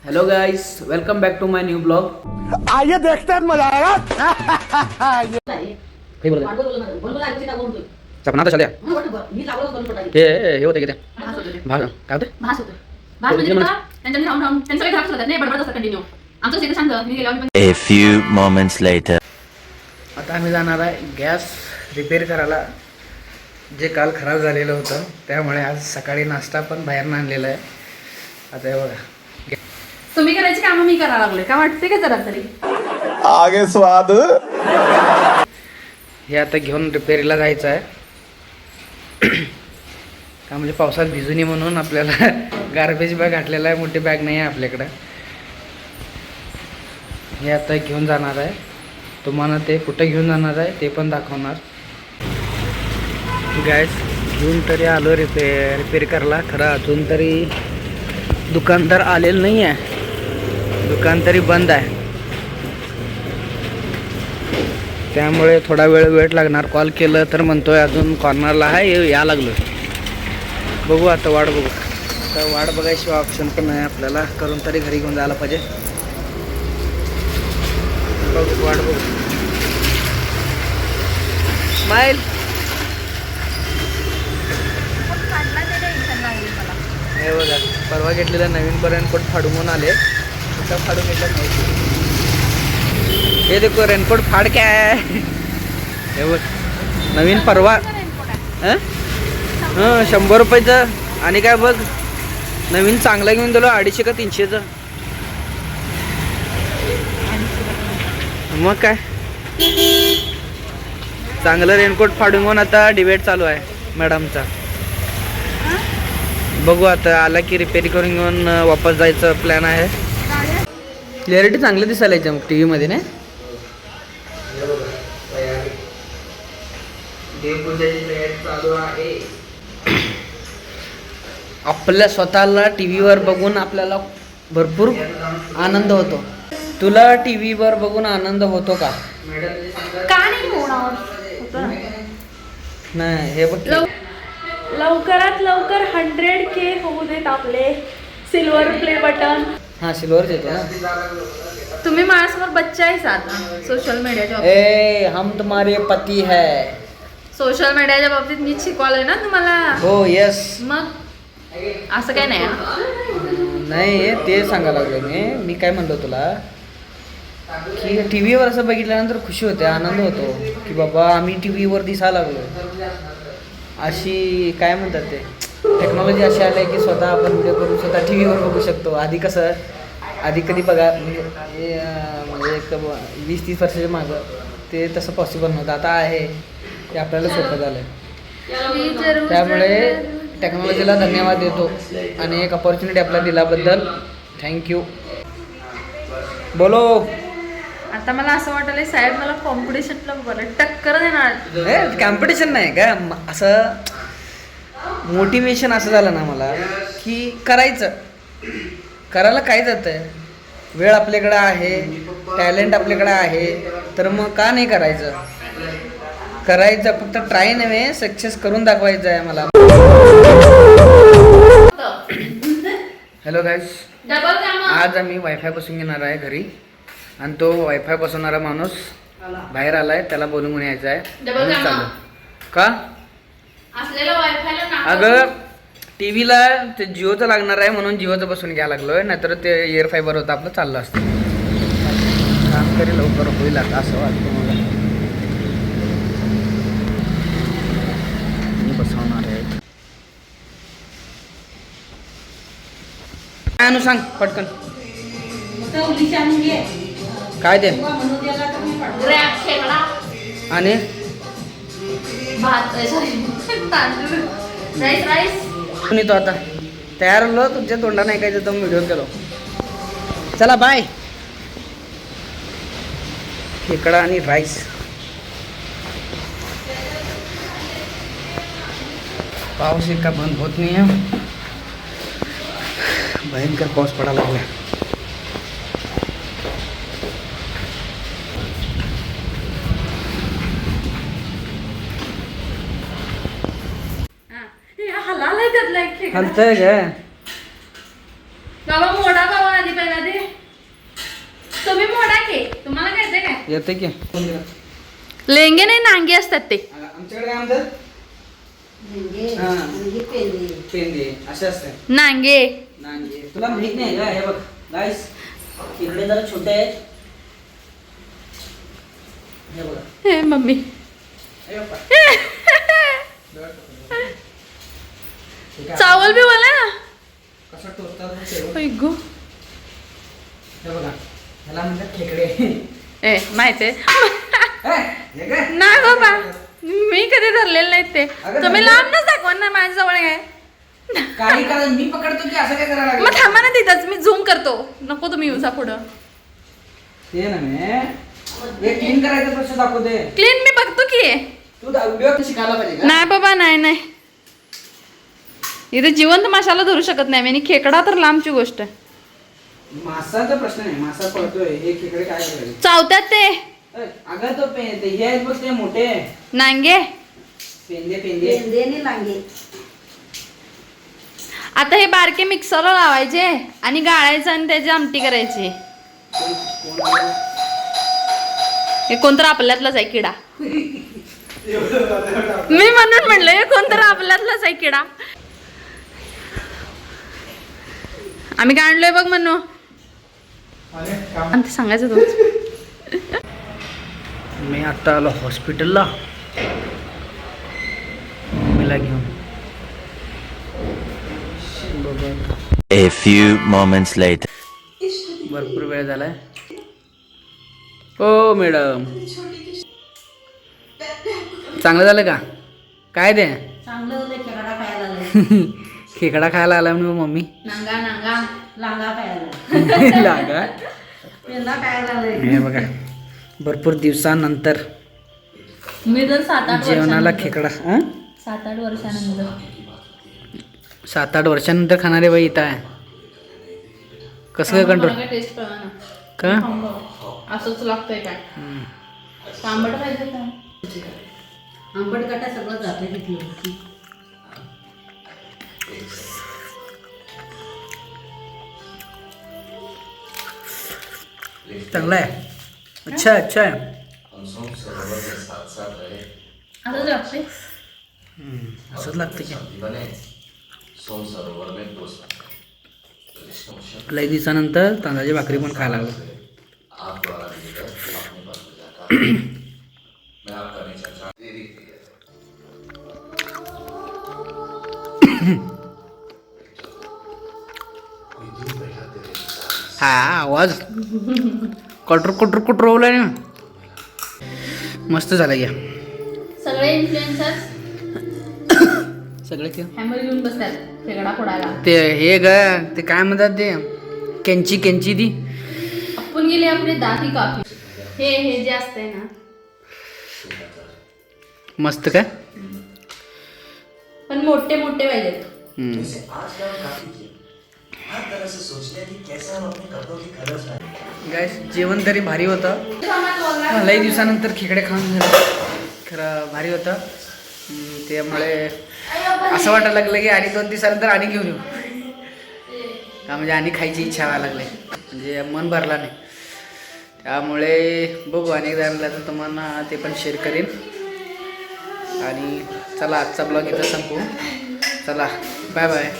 Hello guys, welcome back to my new blog. आइए देखते हैं मजा आएगा. काही बोलत सपना आता चल्या हे होते की ते काय होते A few moments later. आता आम्ही जाणार आहे गॅस रिपेअर करायला, जे काल खराब झालेलं होतं. त्यामुळे आज सकाळी नाश्ता पण बाहेरनं आणलेला आहे. आता हे बघा, तुम्ही करायची कामं मी करायला लागले का वाटते का जरा तरी. आगे स्वाद. हे आता घेऊन रिपेअरीला जायचं आहे. का म्हणजे पावसात भिजू नये म्हणून आपल्याला गार्बेज बॅग घातलेला आहे, मोठी बॅग नाही आहे आपल्याकडं. हे आता घेऊन जाणार आहे. तुम्हाला ते कुठं घेऊन जाणार आहे ते पण दाखवणार. गॅस घेऊन तरी आलो रिपेअर करायला. खरं अजून तरी दुकानदार आलेलं नाही आहे, दुकान तरी बंद आहे. त्यामुळे थोडा वेळ लागणार. कॉल केलं तर म्हणतोय अजून कॉर्नरला आहे, या लागलो. बघू आता, वाट बघू. आता वाट बघायशिवाय ऑप्शन पण नाही आपल्याला, करून तरी घरी घेऊन जायला पाहिजे. बघू, वाट बघू. स्माईल. हे बघा, परवा घेतलेलं नवीन रेनकोट फाडून म्हणून आले. कुठं फाडून घेतलं नाही. हे देखो रेनकोट फाड क्या है. हे बघ, नवीन परवा. हां 100 रुपयाचं. आणि काय बघ, नवीन चांगला घेऊन दिलो 250 का 300चं. मग काय, चांगलं रेनकोट फाडून घेऊन आता डिबेट चालू आहे मॅडमचा. बघू आता आला की रिपेअरी करून घेऊन वापस जायचं प्लॅन आहे. क्लिअरिटी चांगलं दिसायला याच्या मग टी व्हीमध्ये नाही. चालू आहे. आपल्या स्वतःला टी व्हीवर बघून आपल्याला भरपूर आनंद होतो. तुला टी व्हीवर बघून आनंद होतो का? का नाही होणार. होतं ना. नाही, हे बघ, लवकरात लवकर 100K होऊ देत आपले. Silver play button. हां, सिल्वरच येतो ना. तुम्ही माझ्यासमोर बच्चा आहे आता सोशल मीडियाच्या बाबतीत. ए हम तुम्हारे पती है. सोशल मीडियाच्या बाबतीत मी शिकवलंय ना तुम्हाला. हो, येस. मग असं काय नाही. नाही, ते सांगायला लागलो मी काय म्हणलो तुला, की टी व्हीवर असं बघितल्यानंतर खुशी होते, आनंद होतो की बाबा आम्ही टी व्हीवर दिसायला लागलो. अशी काय म्हणतात ते, टेक्नॉलॉजी अशी आली आहे की स्वतः आपण व्हिडिओ करून स्वतः टी व्हीवर बघू शकतो. आधी कधी बघा म्हणजे एक 20-30 वर्षाच्या मागं ते तसं पॉसिबल नव्हतं. आता आहे, ते आपल्याला सोपं झालं आहे. त्यामुळे टेक्नॉलॉजीला धन्यवाद देतो आणि एक अपॉर्च्युनिटी आपल्याला दिल्याबद्दल थँक्यू. बोलो. आता मला असं वाटलं साहेब मला कॉम्पिटिशनला बरं टक्कर देणार. कॉम्पिटिशन नाही का, असं मोटिवेशन असं झालं ना मला की करायला काय जातं आहे. वेळ आपल्याकडं आहे, टॅलेंट आपल्याकडं आहे, तर मग का नाही करायचं. फक्त ट्राय नव्हे, सक्सेस करून दाखवायचं आहे मला. हॅलो गाईस, आज आम्ही वायफाय बसून घेणार आहे घरी. आणि तो वायफाय बसवणारा माणूस बाहेर आलाय, त्याला बोलून यायचं आहे. चालू का अगं, टी व्हीला ते जिओचं लागणार आहे म्हणून जिओचं बसून घ्यायला लागलोय. नाहीतर ते एअर फायबर होतं आपलं, चाललं असतं. काम तरी लवकर होईल आता असं वाटतं मला. मी बसवणार आहे. काय आणू सांग पटकन. काय ते आणि तो आता तयार होलो. तुमच्या तोंडाने ऐकायचं तर व्हिडिओ केलो. चला बाय. खेकडा आणि राईस. पाऊस इतका बंद होत नाही आहे. भयंकर पाऊस पडायला लागला. हलतंय काय बाबा मोडा बाबा आधी पहिला येते की लेंगे नाही नांगे असतात ते. आमच्याकडे काय म्हणतात पेंदे असे असते नांगे. नांगे. तुला माहित नाही का? हे बघ गाईस इकडे जरा छोटे आहेत. हे बघा हे मम्मी. हे बघा. चावल बी बोला ना. कसं टोचतात ऐ गो. हे बघा ह्याला म्हणतात खेकडे. ए माहितीये हे काय? नाही बाबा मी कधी धरलेलं नाही ते. अगं तुम्ही धरलं? लांबच दाखवा ना माझ्याजवळ काय. काही करा मी पकडतो की असं काय करायला मग लागलं? थांबा ना तिथंच मी झूम करतो. नको तुम्ही येऊ जा पुढं. ते ना हे क्लीन करायचं प्रश्न दाखवते. क्लीन मी बघतो की. तू व्हिडिओ शिकायला पाहिजे का? नाही बाबा नाही नाही. इथे जिवंत माशाला धरू शकत नाही मी. आणि खेकडा तर लांबची गोष्ट आहे. मासाचा प्रश्न नाही. मासा पळतोय हे खेकडे काय करायचे? चावतात ते अगं तो ते हे आहेत बघ ते मोठे नांगे. पेंदे. आता हे बारके मिक्सरला लावायचे आणि गाळायचं आणि त्याची आमटी करायची. हे कोणतर आपल्यातलाच आहे किडा. मी म्हणून म्हणलं हे कोणतर आपल्यातलाच आहे किडा. आम्ही काय आणलोय बघ म्हणू. आणि ते सांगायचं तुमचं. मी आता आलो हॉस्पिटलला मम्मीला घेऊन. A few moments later. भरपूर वेळ झालाय. ओ मॅडम चांगलं झालं का? काय ते खेकडा खायला आला म्हणून मम्मी. लागा हे बघा भरपूर दिवसानंतर मी तर 7-8 जेवणाला खेकडा. 7-8 वर्षानंतर 7-8 वर्षानंतर खाणारे बाई इथं आहे. कसं काय कंट्रोल टेस्ट का? असंच लागतंय काय आंबट पाहिजे का? आंबट काटा सगळं जातं तिथलं. चांगला आहे. अच्छा अच्छा आहे. असंच लागतंय. असंच लागतं की. लई दिवसानंतर तांदळाची भाकरी पण खायला लागलो. हा आवाज कटर कटर कटर होलाय ना. मस्त झाला या सगळे इन्फ्लुएन्सर्स सगळे. हॅमर घेऊन बसतात खेकडा फोडायला. ते हे ग ते काय म्हणतात ते केंची ती आपण गेले आपले दाती कापी. हे जे असतंय ना मस्त काय पण मोठे मोठे पाहिजेत. गाइस जेवण तरी भारी होतं. लई दिवसानंतर खेकडे खाऊन झालं. खरं भारी होतं. त्यामुळे असं वाटायला लागलं की आणि 2 दिवसानंतर आणि घेऊन येऊ का. म्हणजे आणि खायची इच्छा व्हायला लागली. म्हणजे मन भरला नाही. त्यामुळे बघू अनेकदा आणला तर तुम्हाला ते पण शेअर करेन. आणि चला आजचा ब्लॉग इथं संपू. चला बाय बाय.